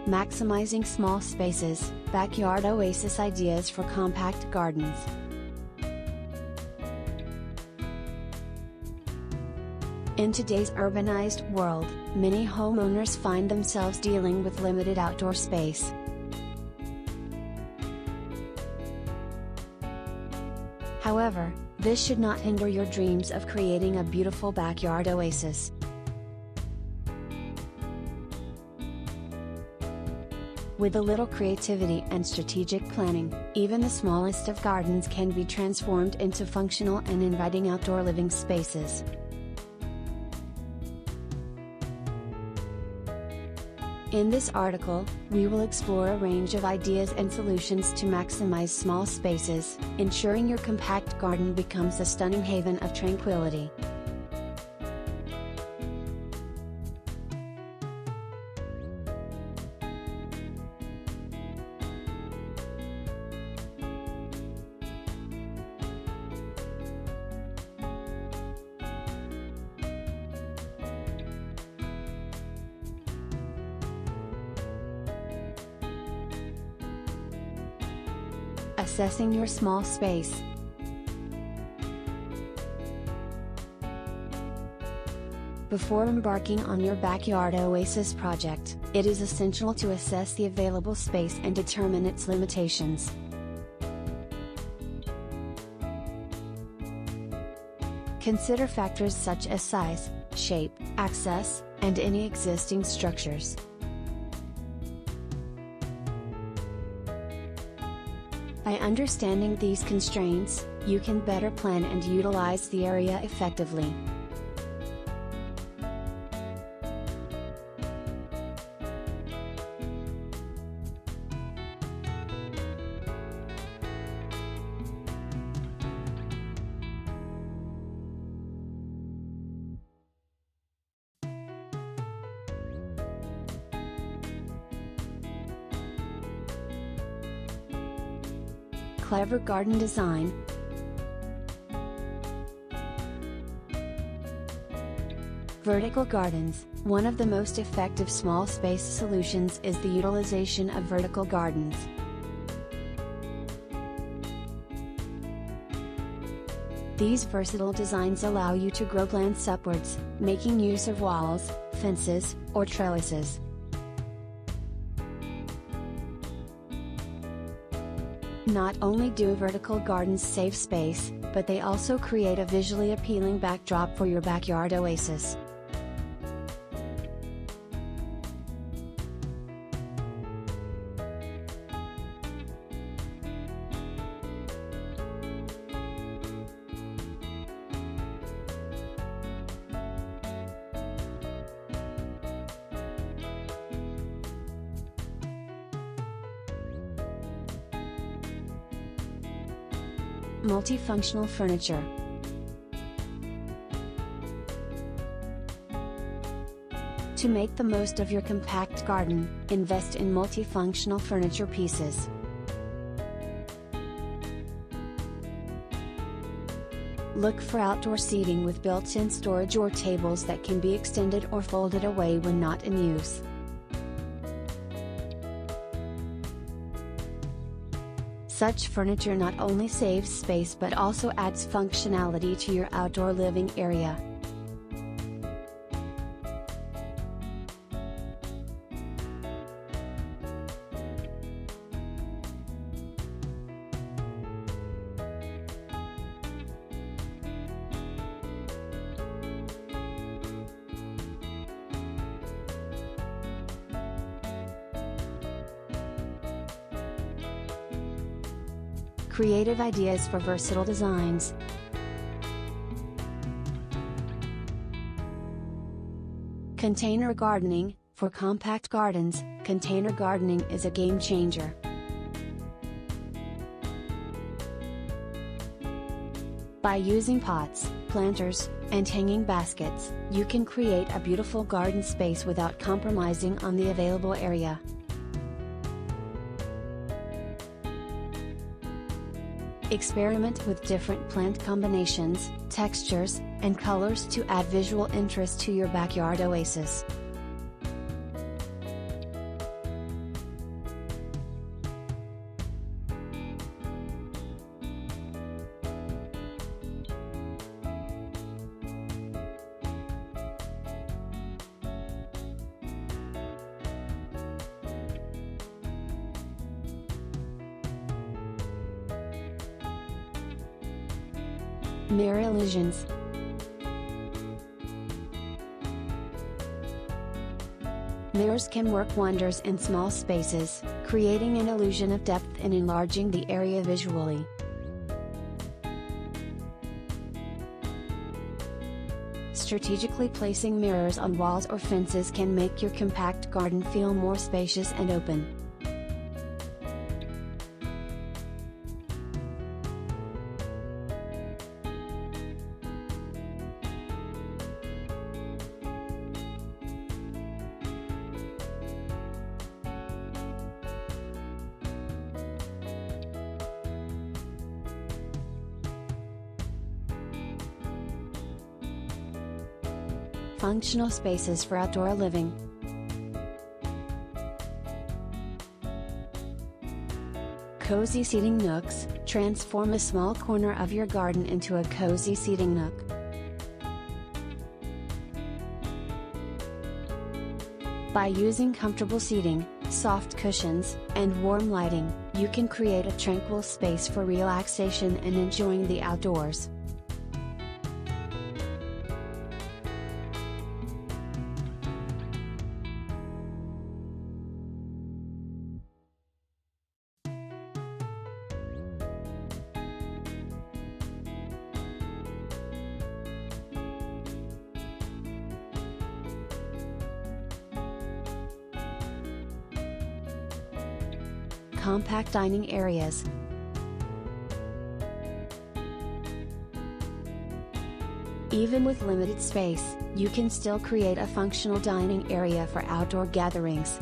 Maximizing small spaces, backyard oasis ideas for compact gardens. In today's urbanized world, many homeowners find themselves dealing with limited outdoor space. However, this should not hinder your dreams of creating a beautiful backyard oasis. With a little creativity and strategic planning, even the smallest of gardens can be transformed into functional and inviting outdoor living spaces. In this article, we will explore a range of ideas and solutions to maximize small spaces, ensuring your compact garden becomes a stunning haven of tranquility. Assessing your small space. Before embarking on your backyard oasis project, it is essential to assess the available space and determine its limitations. Consider factors such as size, shape, access, and any existing structures. By understanding these constraints, you can better plan and utilize the area effectively. Clever garden design. Vertical gardens. One of the most effective small space solutions is the utilization of vertical gardens. These versatile designs allow you to grow plants upwards, making use of walls, fences, or trellises. Not only do vertical gardens save space, but they also create a visually appealing backdrop for your backyard oasis. Multifunctional furniture. To make the most of your compact garden, invest in multifunctional furniture pieces. Look for outdoor seating with built-in storage or tables that can be extended or folded away when not in use. Such furniture not only saves space but also adds functionality to your outdoor living area. Creative ideas for versatile designs. Container gardening. For compact gardens, container gardening is a game changer. By using pots, planters, and hanging baskets, you can create a beautiful garden space without compromising on the available area. Experiment with different plant combinations, textures, and colors to add visual interest to your backyard oasis. Mirror illusions. Mirrors can work wonders in small spaces, creating an illusion of depth and enlarging the area visually. Strategically placing mirrors on walls or fences can make your compact garden feel more spacious and open. Functional spaces for outdoor living. Cozy seating nooks. Transform a small corner of your garden into a cozy seating nook. By using comfortable seating, soft cushions, and warm lighting, you can create a tranquil space for relaxation and enjoying the outdoors. Compact dining areas. Even with limited space, you can still create a functional dining area for outdoor gatherings.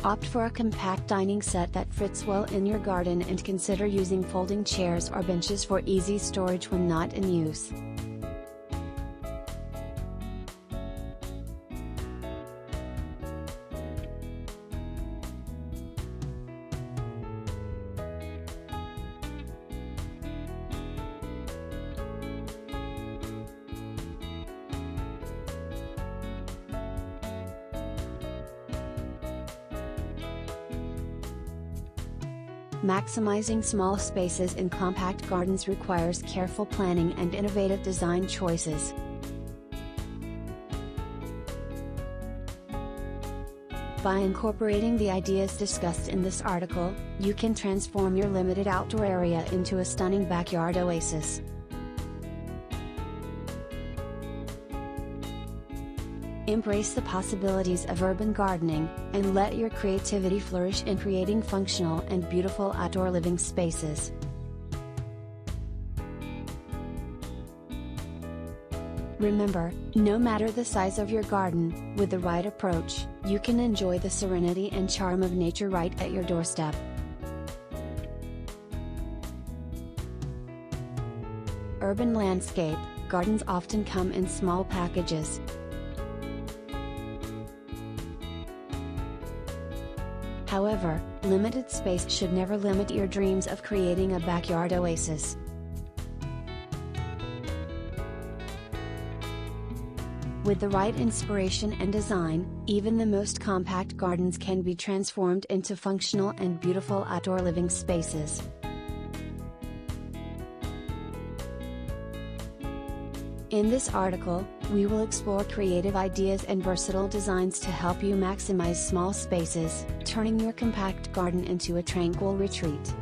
Opt for a compact dining set that fits well in your garden and consider using folding chairs or benches for easy storage when not in use. Maximizing small spaces in compact gardens requires careful planning and innovative design choices. By incorporating the ideas discussed in this article, you can transform your limited outdoor area into a stunning backyard oasis. Embrace the possibilities of urban gardening, and let your creativity flourish in creating functional and beautiful outdoor living spaces. Remember, no matter the size of your garden, with the right approach, you can enjoy the serenity and charm of nature right at your doorstep. Urban landscape gardens often come in small packages. However, limited space should never limit your dreams of creating a backyard oasis. With the right inspiration and design, even the most compact gardens can be transformed into functional and beautiful outdoor living spaces. In this article, we will explore creative ideas and versatile designs to help you maximize small spaces, turning your compact garden into a tranquil retreat.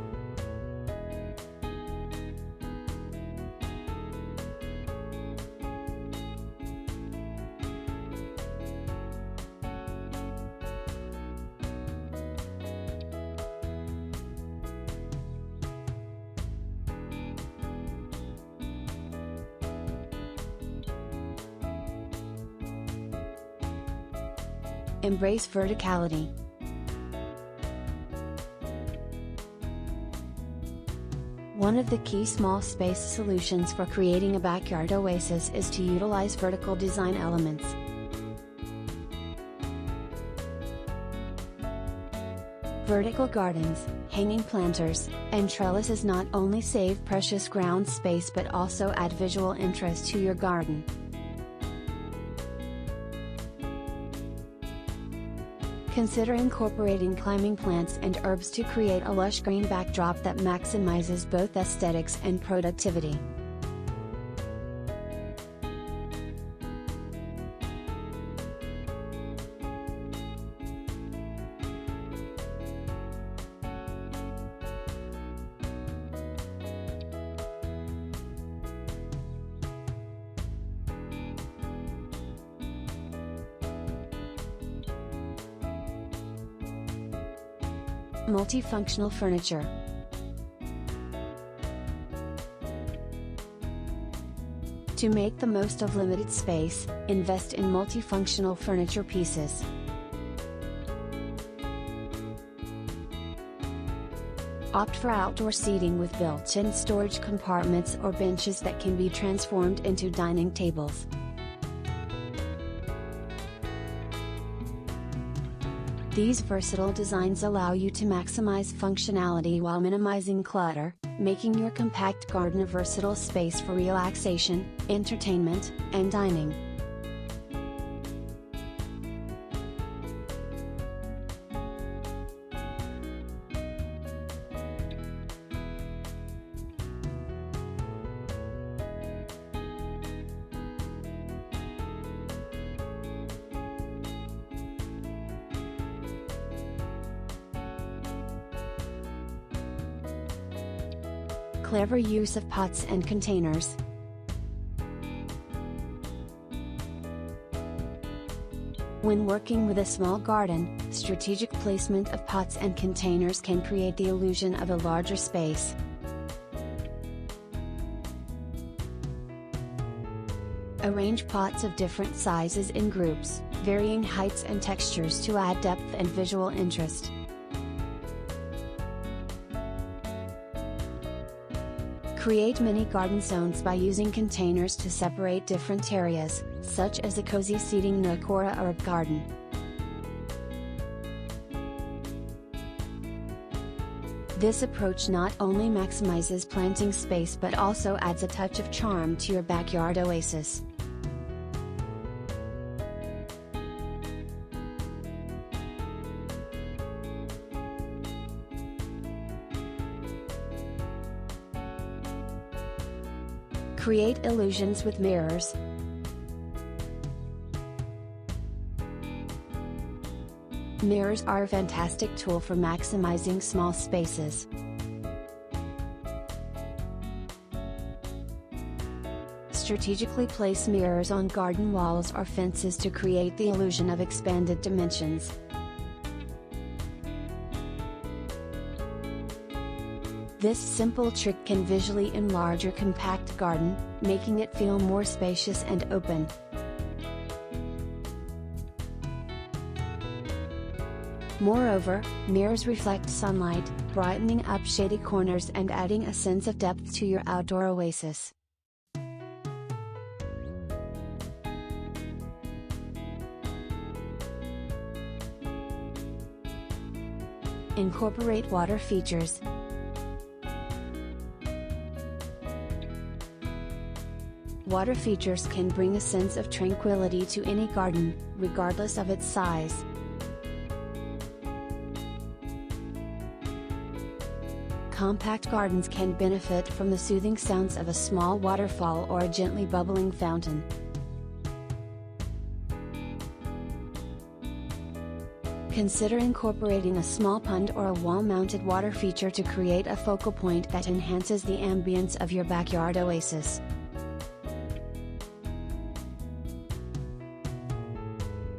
Embrace verticality. One of the key small space solutions for creating a backyard oasis is to utilize vertical design elements. Vertical gardens, hanging planters, and trellises not only save precious ground space but also add visual interest to your garden. Consider incorporating climbing plants and herbs to create a lush green backdrop that maximizes both aesthetics and productivity. Multifunctional furniture. To make the most of limited space, invest in multifunctional furniture pieces. Opt for outdoor seating with built-in storage compartments or benches that can be transformed into dining tables. These versatile designs allow you to maximize functionality while minimizing clutter, making your compact garden a versatile space for relaxation, entertainment, and dining. Clever use of pots and containers. When working with a small garden, strategic placement of pots and containers can create the illusion of a larger space. Arrange pots of different sizes in groups, varying heights and textures to add depth and visual interest. Create mini garden zones by using containers to separate different areas, such as a cozy seating nook or a herb garden. This approach not only maximizes planting space but also adds a touch of charm to your backyard oasis. Create illusions with mirrors. Mirrors are a fantastic tool for maximizing small spaces. Strategically place mirrors on garden walls or fences to create the illusion of expanded dimensions. This simple trick can visually enlarge your compact garden, making it feel more spacious and open. Moreover, mirrors reflect sunlight, brightening up shady corners and adding a sense of depth to your outdoor oasis. Incorporate water features. Water features can bring a sense of tranquility to any garden, regardless of its size. Compact gardens can benefit from the soothing sounds of a small waterfall or a gently bubbling fountain. Consider incorporating a small pond or a wall-mounted water feature to create a focal point that enhances the ambience of your backyard oasis.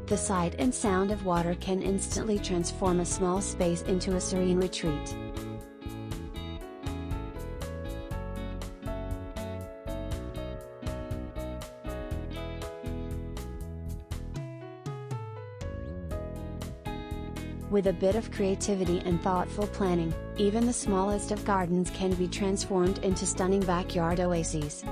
The sight and sound of water can instantly transform a small space into a serene retreat. With a bit of creativity and thoughtful planning, even the smallest of gardens can be transformed into stunning backyard oases.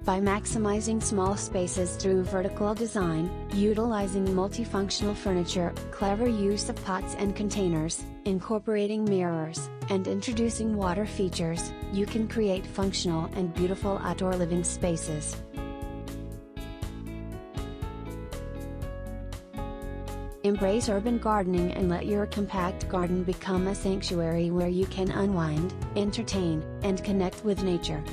By maximizing small spaces through vertical design, utilizing multifunctional furniture, clever use of pots and containers, incorporating mirrors, and introducing water features, you can create functional and beautiful outdoor living spaces. Embrace urban gardening and let your compact garden become a sanctuary where you can unwind, entertain, and connect with nature.